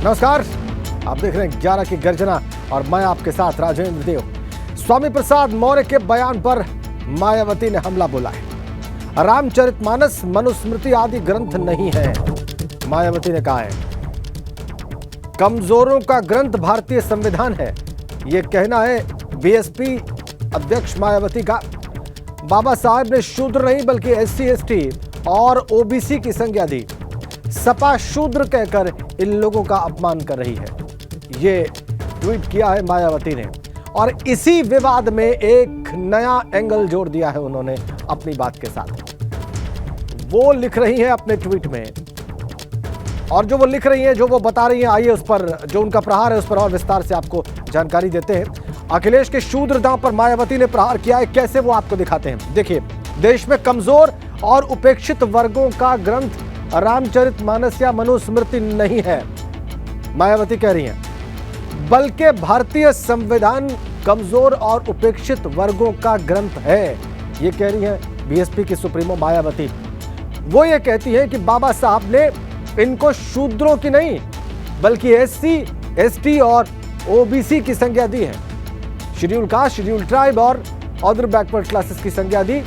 नमस्कार, आप देख रहे हैं 11 की गर्जना और मैं आपके साथ राजेंद्र देव। स्वामी प्रसाद मौर्य के बयान पर मायावती ने हमला बोला है। रामचरितमानस मनुस्मृति आदि ग्रंथ नहीं है, मायावती ने कहा है। कमजोरों का ग्रंथ भारतीय संविधान है, यह कहना है बीएसपी अध्यक्ष मायावती का। बाबा साहब ने शूद्र नहीं बल्कि एससी एसटी और ओबीसी की संज्ञा दी। सपा शूद्र कहकर इन लोगों का अपमान कर रही है, ये ट्वीट किया है मायावती ने। और इसी विवाद में एक नया एंगल जोड़ दिया है उन्होंने अपनी बात के साथ। वो लिख रही हैं अपने ट्वीट में, और जो वो लिख रही हैं, जो वो बता रही हैं, आइए उस पर, जो उनका प्रहार है उस पर और विस्तार से आपको जानकारी देते हैं। अखिलेश के शूद्र दांव पर मायावती ने प्रहार किया है, कैसे वो आपको दिखाते हैं। देखिए, देश में कमजोर और उपेक्षित वर्गों का ग्रंथ रामचरितमानस या मनुस्मृति नहीं है, मायावती कह रही हैं, बल्कि भारतीय संविधान कमजोर और उपेक्षित वर्गों का ग्रंथ है, ये कह रही हैं बीएसपी की सुप्रीमो मायावती। वो ये कहती है कि बाबा साहब ने इनको शूद्रों की नहीं बल्कि एससी, एसटी और ओबीसी की संज्ञा दी है। शेड्यूल कास्ट, शेड्यूल ट्राइब और अदर बैकवर्ड क्लासेस की संज्ञा दी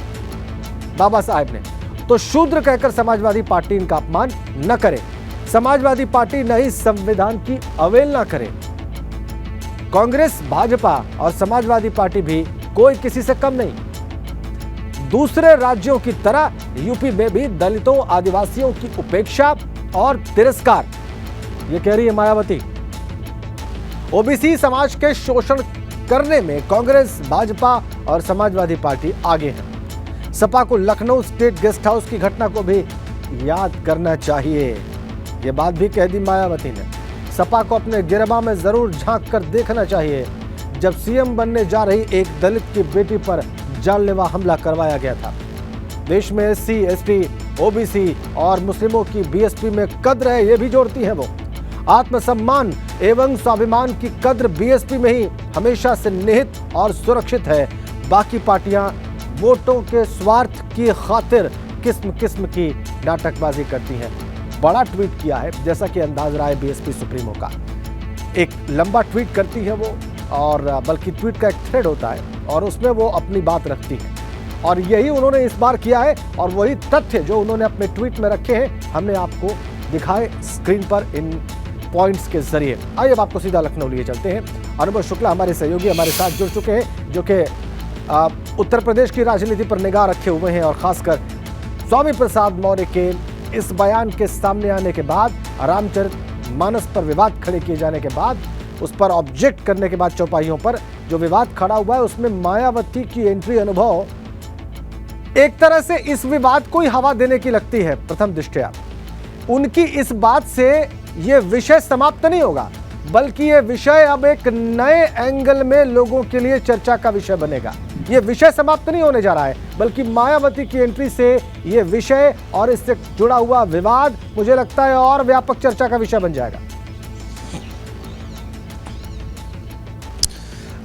बाबा साहब ने। तो शूद्र कहकर समाजवादी पार्टी इनका अपमान न करे। समाजवादी पार्टी नई संविधान की अवहेलना करे। कांग्रेस, भाजपा और समाजवादी पार्टी भी कोई किसी से कम नहीं। दूसरे राज्यों की तरह यूपी में भी दलितों, आदिवासियों की उपेक्षा और तिरस्कार, ये कह रही है मायावती। ओबीसी समाज के शोषण करने में कांग्रेस, भाजपा और समाजवादी पार्टी आगे है। सपा को लखनऊ स्टेट गेस्ट हाउस की घटना को भी याद करना चाहिए, यह बात भी कह दी मायावती ने। सपा को अपने गिरबा में जरूर झांक कर देखना चाहिए, जब सीएम बनने जा रही एक दलित की बेटी पर जानलेवा हमला करवाया गया था। देश में एससी, एसटी, ओबीसी और मुस्लिमों की बीएसपी में कद्र है, ये भी जोड़ती है वो। आत्मसम्मान एवं स्वाभिमान की कद्र बीएसपी में ही हमेशा से निहित और सुरक्षित है। बाकी पार्टियां वोटों के स्वार्थ की खातिर किस्म किस्म की नाटकबाजी करती हैं। बड़ा ट्वीट किया है, जैसा कि अंदाज रहा है बीएसपी सुप्रीमो का। एक लंबा ट्वीट करती है वो, और बल्कि ट्वीट का एक थ्रेड होता है और उसमें वो अपनी बात रखती है। और यही उन्होंने इस बार किया है, और वही तथ्य जो उन्होंने अपने ट्वीट में रखे हैं हमने आपको दिखाए स्क्रीन पर इन पॉइंट्स के जरिए। आइए अब आपको सीधा लखनऊ लिए चलते हैं। अनुभव शुक्ला हमारे सहयोगी हमारे साथ जुड़ चुके हैं, जो कि उत्तर प्रदेश की राजनीति पर निगाह रखे हुए हैं, और खासकर स्वामी प्रसाद मौर्य के इस बयान के सामने आने के बाद, रामचरितमानस पर विवाद खड़े किए जाने के बाद, उस पर ऑब्जेक्ट करने के बाद चौपाइयों पर जो विवाद खड़ा हुआ है, उसमें मायावती की एंट्री अनुभव एक तरह से इस विवाद को ही हवा देने की लगती है। प्रथम दृष्टया उनकी इस बात से यह विषय समाप्त नहीं होगा, बल्कि यह विषय अब एक नए एंगल में लोगों के लिए चर्चा का विषय बनेगा। यह विषय समाप्त नहीं होने जा रहा है, बल्कि मायावती की एंट्री से यह विषय और इससे जुड़ा हुआ विवाद मुझे लगता है और व्यापक चर्चा का विषय बन जाएगा।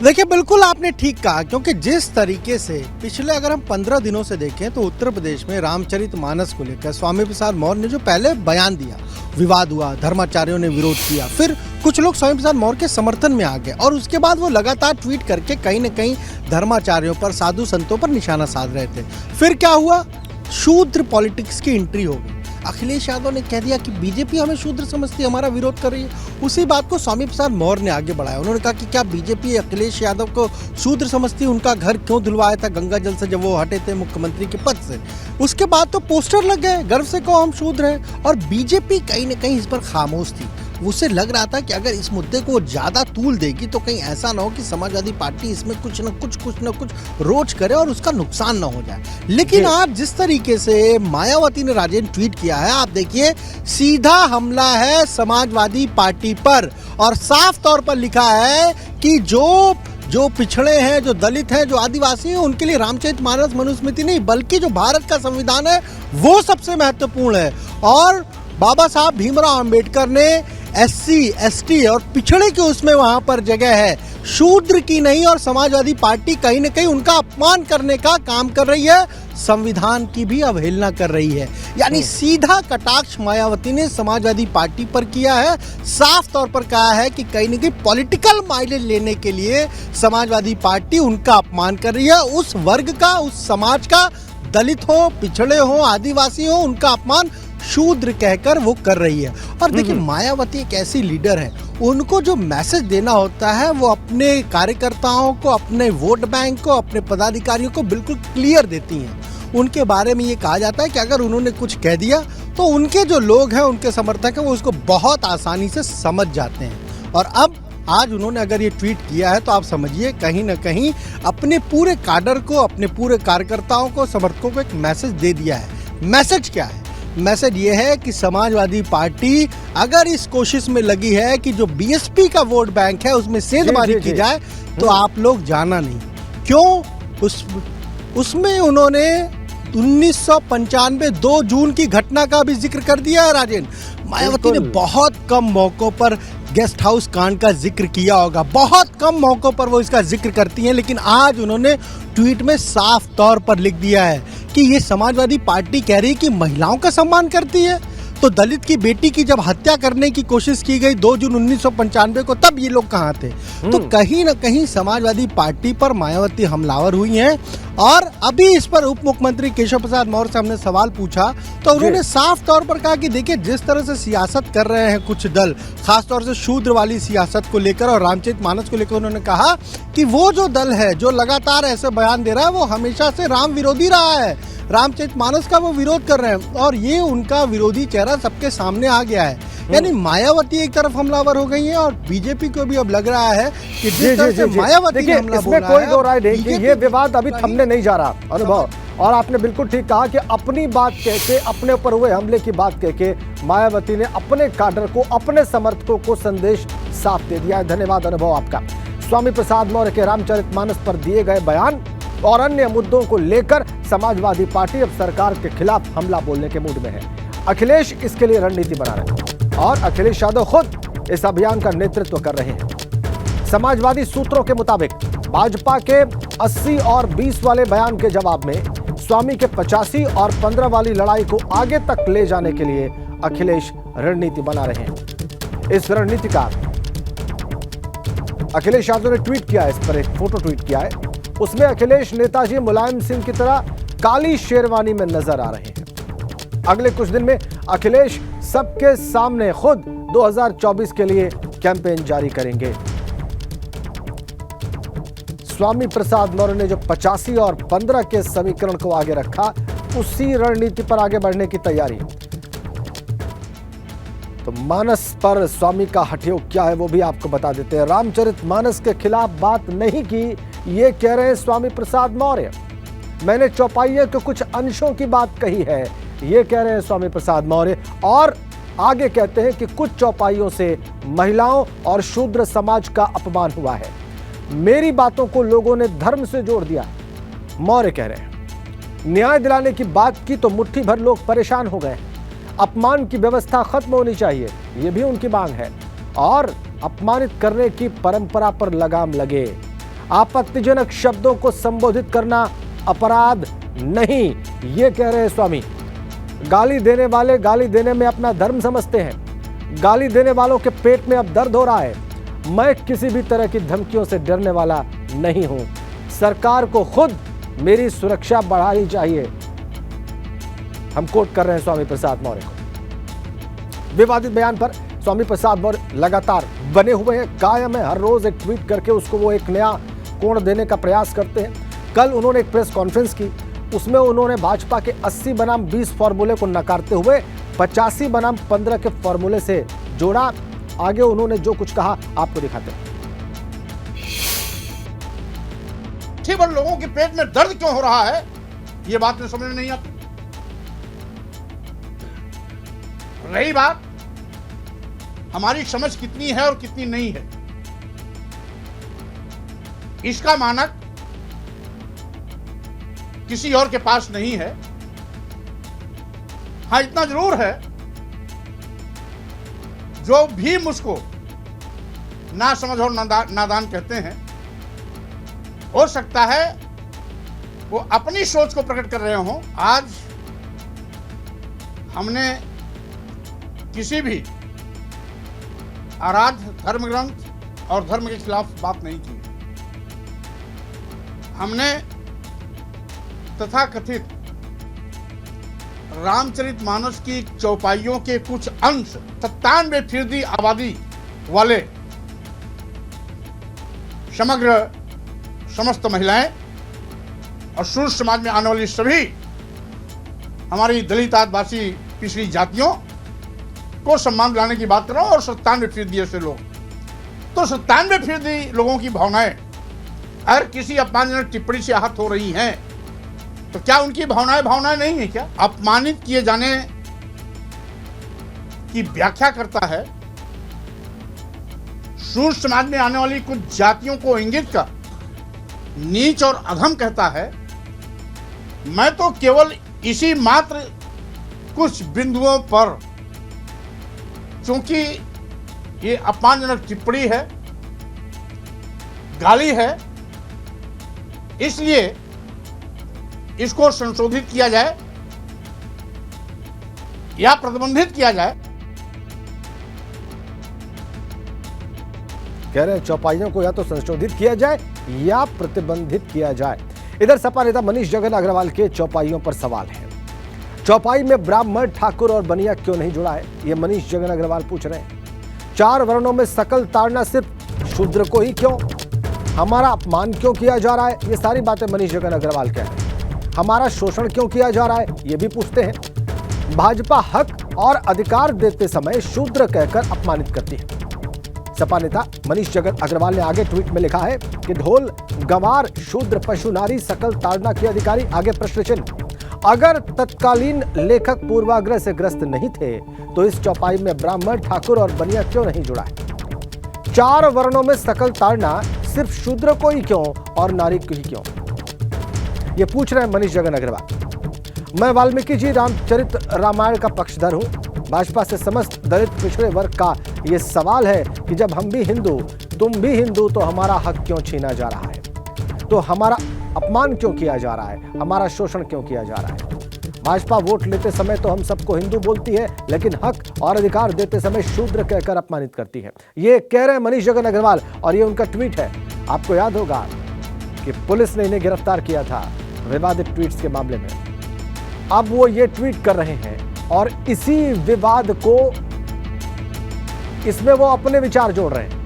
देखिए, बिल्कुल आपने ठीक कहा, क्योंकि जिस तरीके से पिछले अगर हम 15 दिनों से देखें तो उत्तर प्रदेश में रामचरितमानस को लेकर स्वामी प्रसाद मौर्य ने जो पहले बयान दिया, विवाद हुआ, धर्माचार्यों ने विरोध किया, फिर कुछ लोग स्वामी प्रसाद मौर्य के समर्थन में आ गए, और उसके बाद वो लगातार ट्वीट करके कहीं न कहीं धर्माचार्यों पर, साधु संतों पर निशाना साध रहे थे। फिर क्या हुआ, शूद्र पॉलिटिक्स की एंट्री हो गई। अखिलेश यादव ने कह दिया कि बीजेपी हमें शूद्र समझती है, हमारा विरोध कर रही है। उसी बात को स्वामी प्रसाद मौर्य ने आगे बढ़ाया। उन्होंने कहा कि क्या बीजेपी अखिलेश यादव को शूद्र समझती है, उनका घर क्यों धुलवाया था गंगा जल से जब वो हटे थे मुख्यमंत्री के पद से। उसके बाद तो पोस्टर लग गए, गर्व से कहो हम शूद्र हैं, और बीजेपी कहीं न कहीं इस पर खामोश थी। उसे लग रहा था कि अगर इस मुद्दे को ज्यादा तूल देगी तो कहीं ऐसा ना हो कि समाजवादी पार्टी इसमें कुछ न कुछ रोच करे और उसका नुकसान ना हो जाए। लेकिन आज जिस तरीके से मायावती ने राजेंद्र ट्वीट किया है, आप देखिए, सीधा हमला है समाजवादी पार्टी पर, और साफ तौर पर लिखा है कि जो पिछड़े हैं, जो दलित हैं, जो आदिवासी हैं, उनके लिए रामचरितमानस मनुस्मृति नहीं बल्कि जो भारत का संविधान है वो सबसे महत्वपूर्ण है। और बाबा साहब भीमराव अंबेडकर ने एससी, एसटी और पिछड़े के उसमें वहां पर जगह है, शूद्र की नहीं, और समाजवादी पार्टी कहीं न कहीं उनका अपमान करने का काम कर रही है। संविधान की भी अवहेलना कर रही है। यानी सीधा कटाक्ष मायावती ने समाजवादी पार्टी पर किया है। साफ तौर पर कहा है कि कहीं न कहीं पॉलिटिकल माइलेज लेने के लिए समाजवादी पार्टी उनका अपमान कर रही है। उस वर्ग का, उस समाज का, दलित हो, पिछड़े हो, आदिवासी हो, उनका अपमान शूद्र कहकर वो कर रही है। और देखिए, मायावती एक ऐसी लीडर है, उनको जो मैसेज देना होता है वो अपने कार्यकर्ताओं को, अपने वोट बैंक को, अपने पदाधिकारियों को बिल्कुल क्लियर देती हैं। उनके बारे में ये कहा जाता है कि अगर उन्होंने कुछ कह दिया तो उनके जो लोग हैं, उनके समर्थक हैं, वो उसको बहुत आसानी से समझ जाते हैं। और अब आज उन्होंने अगर ये ट्वीट किया है तो आप समझिए कहीं ना कहीं अपने पूरे काडर को, अपने पूरे कार्यकर्ताओं को, समर्थकों को एक मैसेज दे दिया है। मैसेज क्या है? मैसेज ये है कि समाजवादी पार्टी अगर इस कोशिश में लगी है कि जो बीएसपी का वोट बैंक है उसमें सेंधमारी की जाए, तो आप लोग जाना नहीं। क्यों? उसमें उन्होंने 1995 2 जून की घटना का भी जिक्र कर दिया है। राजेंद्र, मायावती ने बहुत कम मौकों पर गेस्ट हाउस कांड का जिक्र किया होगा, बहुत कम मौकों पर वो इसका जिक्र करती हैं, लेकिन आज उन्होंने ट्वीट में साफ तौर पर लिख दिया है कि ये समाजवादी पार्टी कह रही है कि महिलाओं का सम्मान करती है। तो दलित की बेटी की जब हत्या करने की कोशिश की गई 2 जून 1995 को, तब ये लोग कहाँ थे? तो कहीं ना कहीं समाजवादी पार्टी पर मायावती हमलावर हुई हैं। और अभी इस पर उप मुख्यमंत्री केशव प्रसाद मौर्य से हमने सवाल पूछा तो उन्होंने साफ तौर पर कहा कि देखिए, जिस तरह से सियासत कर रहे हैं कुछ दल, खासतौर से शूद्र वाली सियासत को लेकर और रामचरितमानस को लेकर, उन्होंने कहा कि वो जो दल है जो लगातार ऐसे बयान दे रहा है वो हमेशा से राम विरोधी रहा है, रामचरितमानस का वो विरोध कर रहे हैं और ये उनका विरोधी चेहरा सबके सामने आ गया है। यानी मायावती एक तरफ हमलावर हो गई है और बीजेपी को भी अब लग रहा है कि जिस तरह से मायावती ने हमला बोला है, इसमें कोई दो राय नहीं कि ये विवाद अभी थमने नहीं जा रहा। अनुभव, और आपने बिल्कुल ठीक कहा कि अपनी बात कह के, अपने ऊपर हुए हमले की बात कह के मायावती ने अपने काडर को, अपने समर्थकों को संदेश साफ दे दिया है। धन्यवाद अनुभव आपका। स्वामी प्रसाद मौर्य के रामचरितमानस पर दिए गए बयान और अन्य मुद्दों को लेकर समाजवादी पार्टी अब सरकार के खिलाफ हमला बोलने के मूड में है। अखिलेश इसके लिए रणनीति बना रहे हैं और अखिलेश यादव खुद इस अभियान का नेतृत्व कर रहे हैं। समाजवादी सूत्रों के मुताबिक भाजपा के 80 और 20 वाले बयान के जवाब में स्वामी के 85 और 15 वाली लड़ाई को आगे तक ले जाने के लिए अखिलेश रणनीति बना रहे हैं। इस रणनीति का अखिलेश यादव ने ट्वीट किया है, इस पर एक फोटो ट्वीट किया है। उसमें अखिलेश नेताजी मुलायम सिंह की तरह काली शेरवानी में नजर आ रहे हैं। अगले कुछ दिन में अखिलेश सबके सामने खुद 2024 के लिए कैंपेन जारी करेंगे। स्वामी प्रसाद मौर्य ने जो 85 और 15 के समीकरण को आगे रखा, उसी रणनीति पर आगे बढ़ने की तैयारी। तो मानस पर स्वामी का हठयोग क्या है वो भी आपको बता देते हैं। रामचरितमानस के खिलाफ बात नहीं की, ये कह रहे हैं स्वामी प्रसाद मौर्य। मैंने चौपाइये के कुछ अंशों की बात कही है, ये कह रहे हैं स्वामी प्रसाद मौर्य। और आगे कहते हैं कि कुछ चौपाइयों से महिलाओं और शूद्र समाज का अपमान हुआ है। मेरी बातों को लोगों ने धर्म से जोड़ दिया, मौर्य कह रहे हैं। न्याय दिलाने की बात की तो मुट्ठी भर लोग परेशान हो गए। अपमान की व्यवस्था खत्म होनी चाहिए, यह भी उनकी मांग है। और अपमानित करने की परंपरा पर लगाम लगे। आपत्तिजनक शब्दों को संबोधित करना अपराध नहीं, ये कह रहे हैं स्वामी। गाली देने वाले गाली देने में अपना धर्म समझते हैं। गाली देने वालों के पेट में अब दर्द हो रहा है। मैं किसी भी तरह की धमकियों से डरने वाला नहीं हूं। सरकार को खुद मेरी सुरक्षा बढ़ानी चाहिए। हम कोट कर रहे हैं स्वामी प्रसाद मौर्य को। विवादित बयान पर स्वामी प्रसाद मौर्य लगातार बने हुए हैं, कायम है। हर रोज एक ट्वीट करके उसको वो एक नया कोण देने का प्रयास करते हैं। कल उन्होंने एक प्रेस कॉन्फ्रेंस की, उसमें उन्होंने भाजपा के 80 बनाम 20 फॉर्मूले को नकारते हुए 85 बनाम 15 के फॉर्मूले से जोड़ा। आगे उन्होंने जो कुछ कहा आपको दिखाते हैं। लोगों के पेट में दर्द क्यों हो रहा है, ये बात में समझ में नहीं आती। रही बात हमारी समझ कितनी है और कितनी नहीं है, इसका मानक किसी और के पास नहीं है। हां, इतना जरूर है, जो भी मुझको ना समझ और नादान कहते हैं, हो सकता है वो अपनी सोच को प्रकट कर रहे हों। आज हमने किसी भी आराध्य धर्म ग्रंथ और धर्म के खिलाफ बात नहीं की। हमने तथाकथित रामचरितमानस की चौपाइयों के कुछ अंश 97% आबादी वाले समग्र समस्त महिलाएं और शूद्र समाज में आने वाली सभी हमारी दलित आदिवासी पिछड़ी जातियों को सम्मान दिलाने की बात कर रहा हूं। और 97% ऐसे लोग, तो 97% लोगों की भावनाएं अगर किसी अपमानजनक टिप्पणी से आहत हो रही हैं तो क्या उनकी भावनाएं नहीं है क्या? अपमानित किए जाने की व्याख्या करता है शूद्र समाज में आने वाली कुछ जातियों को इंगित कर नीच और अधम कहता है। मैं तो केवल इसी मात्र कुछ बिंदुओं पर, चूंकि ये अपमानजनक टिप्पणी है, गाली है, इसलिए इसको संशोधित किया जाए या प्रतिबंधित किया जाए। कह रहे हैं चौपाइयों को या तो संशोधित किया जाए या प्रतिबंधित किया जाए। इधर सपा नेता मनीष जगन अग्रवाल के चौपाइयों पर सवाल है। चौपाई में ब्राह्मण, ठाकुर और बनिया क्यों नहीं जुड़ा है, ये मनीष जगन अग्रवाल पूछ रहे हैं। 4 वर्णों में सकल ताड़ना सिर्फ शूद्र को ही क्यों, हमारा अपमान क्यों किया जा रहा है, ये सारी बातें मनीष जगन अग्रवाल कह रहे हैं। हमारा शोषण क्यों किया जा रहा है, ये भी पूछते हैं। भाजपा हक और अधिकार देते समय शूद्र कहकर अपमानित करती है। सपा नेता मनीष जगन अग्रवाल ने आगे ट्वीट में लिखा है कि ढोल, गंवार, शूद्र, पशु, नारी सकल ताड़ना के अधिकारी। आगे प्रश्न चिन्ह। अगर तत्कालीन लेखक पूर्वाग्रह से ग्रस्त नहीं थे तो इस चौपाई में ब्राह्मण, ठाकुर और बनिया क्यों नहीं जुड़ा है? 4 वर्णों में सकल ताड़ना सिर्फ शूद्र को ही क्यों और नारी को ही क्यों, ये पूछ रहे हैं मनीष जगन अग्रवाल। मैं वाल्मीकि जी रामचरित रामायण का पक्षधर हूं। भाजपा से समस्त दलित पिछड़े वर्ग का यह सवाल है कि जब हम भी हिंदू, तुम भी हिंदू, तो हमारा हक क्यों छीना जा रहा है, तो हमारा अपमान क्यों किया जा रहा है, हमारा शोषण क्यों किया जा रहा है। भाजपा वोट लेते समय तो हम सबको हिंदू बोलती है, लेकिन हक और अधिकार देते समय शूद्र कहकर अपमानित करती है। ये कह रहे हैं मनीष जगन अग्रवाल और ये उनका ट्वीट है। आपको याद होगा कि पुलिस ने इन्हें गिरफ्तार किया था विवादित ट्वीट्स के मामले में। अब वो ये ट्वीट कर रहे हैं और इसी विवाद को, इसमें वो अपने विचार जोड़ रहे हैं।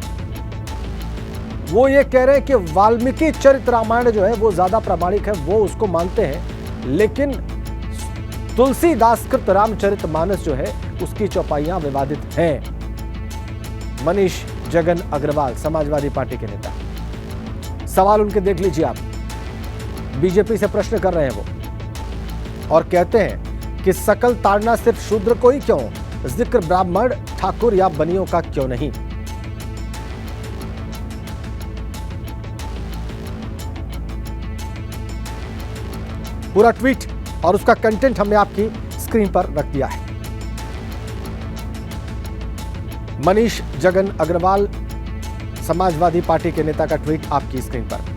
वो ये कह रहे हैं कि वाल्मीकि चरित रामायण जो है वो ज्यादा प्रामाणिक है, वो उसको मानते हैं, लेकिन तुलसीदास कृत रामचरितमानस जो है उसकी चौपाइयां विवादित हैं। मनीष जगन अग्रवाल, समाजवादी पार्टी के नेता। सवाल उनके देख लीजिए आप। बीजेपी से प्रश्न कर रहे हैं वो और कहते हैं कि सकल ताड़ना सिर्फ शूद्र को ही क्यों, जिक्र ब्राह्मण, ठाकुर या बनियों का क्यों नहीं। पूरा ट्वीट और उसका कंटेंट हमने आपकी स्क्रीन पर रख दिया है। मनीष जगन अग्रवाल, समाजवादी पार्टी के नेता का ट्वीट आपकी स्क्रीन पर।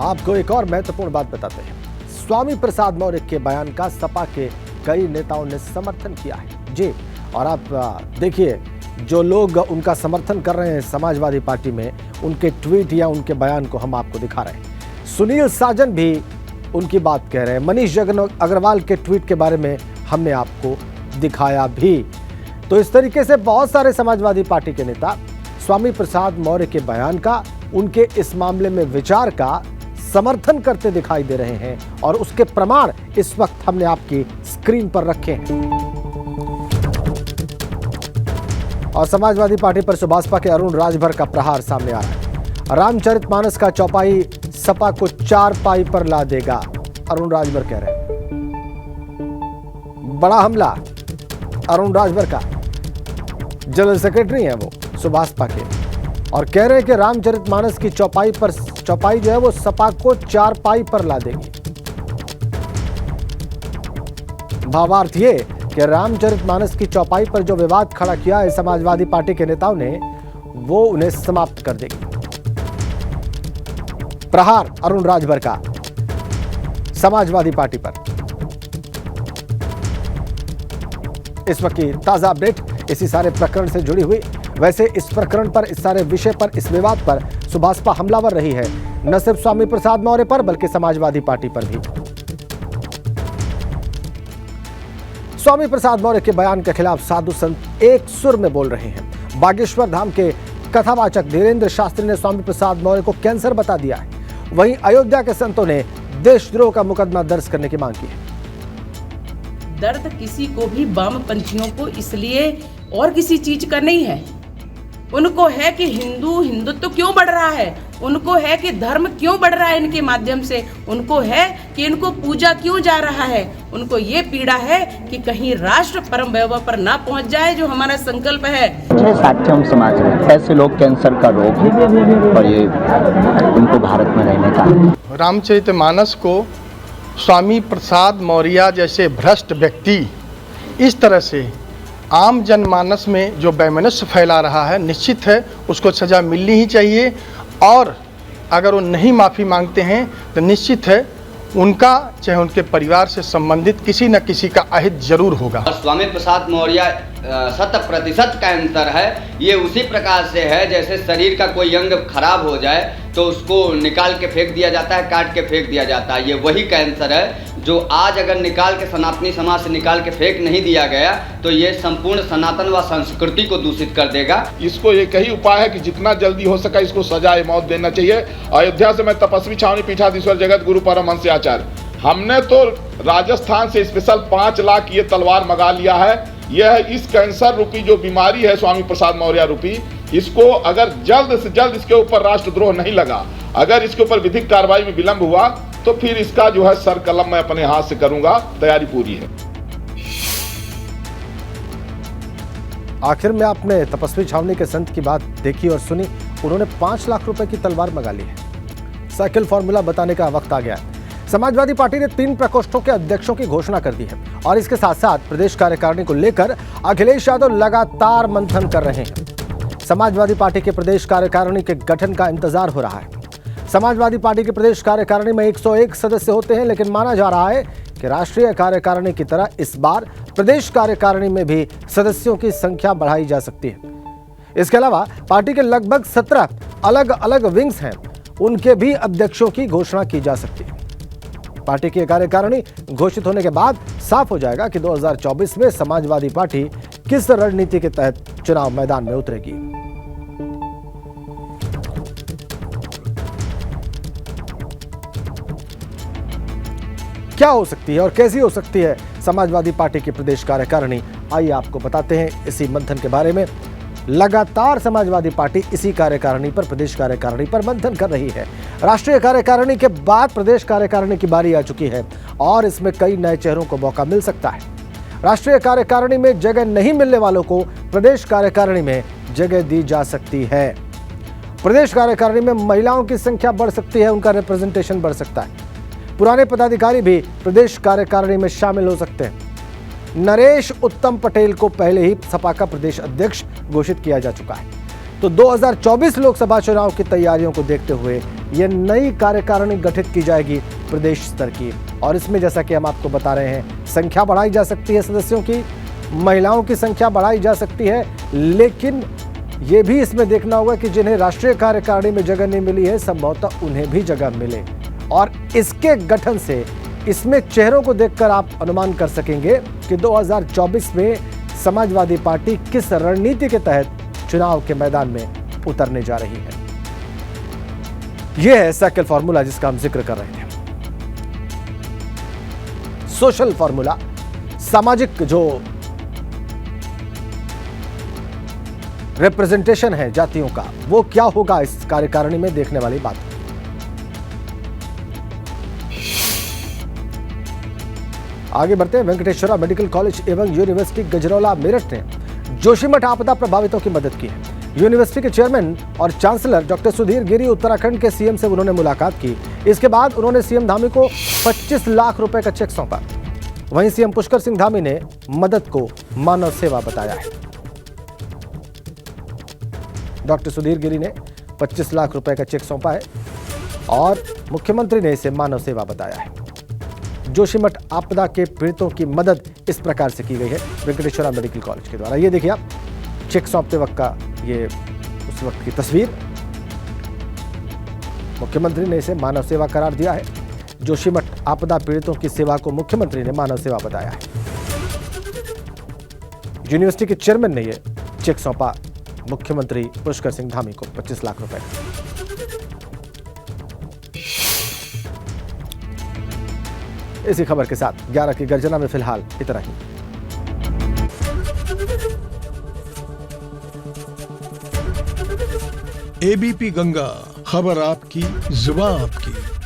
आपको एक और महत्वपूर्ण बात बताते हैं। स्वामी प्रसाद मौर्य के बयान का सपा के कई नेताओं ने समर्थन किया है जी। और आप देखिए, जो लोग उनका समर्थन कर रहे हैं समाजवादी पार्टी में, उनके ट्वीट या उनके बयान को हम आपको दिखा रहे हैं। सुनील साजन भी उनकी बात कह रहे हैं। मनीष जगन अग्रवाल के ट्वीट के बारे में हमने आपको दिखाया भी। तो इस तरीके से बहुत सारे समाजवादी पार्टी के नेता स्वामी प्रसाद मौर्य के बयान का, उनके इस मामले में विचार का समर्थन करते दिखाई दे रहे हैं और उसके प्रमाण इस वक्त हमने आपकी स्क्रीन पर रखे हैं। और समाजवादी पार्टी पर सुभाषपा के अरुण राजभर का प्रहार सामने आ रहा है। रामचरितमानस का चौपाई सपा को 4 पाई पर ला देगा, अरुण राजभर कह रहे हैं। बड़ा हमला अरुण राजभर का, जनरल सेक्रेटरी हैं वो सुभाषपा के, और कह रहे हैं कि रामचरितमानस की चौपाई जो है वो सपा को 4 पाई पर ला देगी। भावार्थ ये कि रामचरितमानस की चौपाई पर जो विवाद खड़ा किया है समाजवादी पार्टी के नेताओं ने, वो उन्हें समाप्त कर देगी। प्रहार अरुण राजभर का समाजवादी पार्टी पर। इस वक्त की ताजा अपडेट इसी सारे प्रकरण से जुड़ी हुई। वैसे इस प्रकरण पर, इस सारे विषय पर, इस विवाद पर सुभाषपा हमलावर रही है, न सिर्फ स्वामी प्रसाद मौर्य पर बल्कि समाजवादी पार्टी पर भी। स्वामी प्रसाद मौर्य के बयान के खिलाफ साधु संत एक सुर में बोल रहे हैं। बागेश्वर धाम के कथावाचक धीरेन्द्र शास्त्री ने स्वामी प्रसाद मौर्य को कैंसर बता दिया है। वहीं अयोध्या के संतों ने देशद्रोह का मुकदमा दर्ज करने की मांग की है। दर्द किसी को भी वामपंथियों को इसलिए और किसी चीज का नहीं है। उनको है कि हिंदुत्व क्यों बढ़ रहा है, उनको है कि धर्म क्यों बढ़ रहा है इनके माध्यम से, उनको है कि इनको पूजा क्यों जा रहा है, उनको ये पीड़ा है कि कहीं राष्ट्र परम वैभव पर ना पहुंच जाए, जो हमारा संकल्प है। साक्ष्यम समाज में ऐसे लोग कैंसर का रोग है और ये उनको भारत में रहने का। रामचरितमानस को स्वामी प्रसाद मौर्य जैसे भ्रष्ट व्यक्ति इस तरह से आम जनमानस में जो वैमनस्य फैला रहा है, निश्चित है उसको सज़ा मिलनी ही चाहिए। और अगर वो नहीं माफ़ी मांगते हैं तो निश्चित है उनका, चाहे उनके परिवार से संबंधित किसी न किसी का अहित जरूर होगा। स्वामी प्रसाद मौर्य 100% कैंसर है। ये उसी प्रकार से है जैसे शरीर का कोई अंग खराब हो जाए तो उसको निकाल के फेंक दिया जाता है, काट के फेंक दिया जाता है। ये वही कैंसर है जो आज अगर निकाल के सनातनी समाज से निकाल के फेंक नहीं दिया गया तो ये संपूर्ण सनातन व संस्कृति को दूषित कर देगा। इसको एक ही उपाय है कि जितना जल्दी हो सका इसको सजाए मौत देना चाहिए। अयोध्या से मैं तपस्वी छावनी पीठाधीश्वर जगत गुरु परमहंस आचार्य, हमने तो राजस्थान से स्पेशल 5 लाख ये तलवार मंगा लिया है। यह इस कैंसर रूपी जो बीमारी है स्वामी प्रसाद मौर्य रूपी, इसको अगर जल्द से जल्द इसके ऊपर राष्ट्रद्रोह नहीं लगा, अगर इसके ऊपर विधिक कार्रवाई में विलंब हुआ तो फिर इसका जो है सर कलम मैं अपने हाथ से करूंगा। तैयारी पूरी है। आखिर में आपने तपस्वी छावनी के संत की बात देखी और सुनी। उन्होंने 5 लाख रुपए की तलवार मंगा ली है। साइकिल फॉर्मूला बताने का वक्त आ गया है। समाजवादी पार्टी ने 3 प्रकोष्ठों के अध्यक्षों की घोषणा कर दी है और इसके साथ साथ प्रदेश कार्यकारिणी को लेकर अखिलेश यादव लगातार मंथन कर रहे हैं। समाजवादी पार्टी के प्रदेश कार्यकारिणी के गठन का इंतजार हो रहा है। समाजवादी पार्टी के प्रदेश कार्यकारिणी में 101 सदस्य होते हैं, लेकिन माना जा रहा है कि राष्ट्रीय कार्यकारिणी की तरह इस बार प्रदेश कार्यकारिणी में भी सदस्यों की संख्या बढ़ाई जा सकती है। इसके अलावा पार्टी के लगभग 17 अलग अलग विंग्स हैं, उनके भी अध्यक्षों की घोषणा की जा सकती है। पार्टी की कार्यकारिणी घोषित होने के बाद साफ हो जाएगा कि 2024 में समाजवादी पार्टी किस रणनीति के तहत चुनाव मैदान में उतरेगी। क्या हो सकती है और कैसी हो सकती है समाजवादी पार्टी की प्रदेश कार्यकारिणी, आइए आपको बताते हैं इसी मंथन के बारे में। लगातार समाजवादी पार्टी इसी कार्यकारिणी पर, प्रदेश कार्यकारिणी पर मंथन कर रही है। राष्ट्रीय कार्यकारिणी के बाद प्रदेश कार्यकारिणी की बारी आ चुकी है और इसमें कई नए चेहरों को मौका मिल सकता है। राष्ट्रीय कार्यकारिणी में जगह नहीं मिलने वालों को प्रदेश कार्यकारिणी में जगह दी जा सकती है। प्रदेश कार्यकारिणी में महिलाओं की संख्या बढ़ सकती है, उनका रिप्रेजेंटेशन बढ़ सकता है। पुराने पदाधिकारी भी प्रदेश कार्यकारिणी में शामिल हो सकते हैं। नरेश उत्तम पटेल को पहले ही सपा का प्रदेश अध्यक्ष घोषित किया जा चुका है। तो 2024 लोकसभा चुनाव की तैयारियों को देखते हुए यह नई कार्यकारिणी गठित की जाएगी प्रदेश स्तर की, और इसमें जैसा कि हम आपको बता रहे हैं, संख्या बढ़ाई जा सकती है सदस्यों की, महिलाओं की संख्या बढ़ाई जा सकती है, लेकिन यह भी इसमें देखना होगा कि जिन्हें राष्ट्रीय कार्यकारिणी में जगह नहीं मिली है, संभवतः उन्हें भी जगह मिले। और इसके गठन से इसमें चेहरों को देखकर आप अनुमान कर सकेंगे कि 2024 में समाजवादी पार्टी किस रणनीति के तहत चुनाव के मैदान में उतरने जा रही है। यह है साइकिल फॉर्मूला जिसका हम जिक्र कर रहे थे। सोशल फॉर्मूला, सामाजिक जो रिप्रेजेंटेशन है जातियों का, वो क्या होगा इस कार्यकारिणी में, देखने वाली बात। आगे बढ़ते हैं। वेंकटेश्वरा मेडिकल कॉलेज एवं यूनिवर्सिटी गजरौला मेरठ ने जोशीमठ आपदा प्रभावितों की मदद की है। यूनिवर्सिटी के चेयरमैन और चांसलर डॉक्टर सुधीर गिरी, उत्तराखंड के सीएम से उन्होंने मुलाकात की। इसके बाद उन्होंने सीएम धामी को 25 लाख रुपए का चेक सौंपा। वहीं सीएम पुष्कर सिंह धामी ने मदद को मानव सेवा बताया है। डॉक्टर सुधीर गिरी ने 25 लाख रुपए का चेक सौंपा है और मुख्यमंत्री ने इसे मानव सेवा बताया है। जोशीमठ आपदा के पीड़ितों की मदद इस प्रकार से की गई है वेंकटेश्वरा मेडिकल कॉलेज के द्वारा। ये देखिए आप, चेक सौंपते वक्त का ये उस वक्त की तस्वीर। मुख्यमंत्री ने इसे मानव सेवा करार दिया है। जोशीमठ आपदा पीड़ितों की सेवा को मुख्यमंत्री ने मानव सेवा बताया है। यूनिवर्सिटी के चेयरमैन ने यह चेक सौंपा मुख्यमंत्री पुष्कर सिंह धामी को 25 लाख रुपए। इसी खबर के साथ 11 की गर्जना में फिलहाल इतना ही। एबीपी गंगा, खबर आपकी, जुबान आपकी।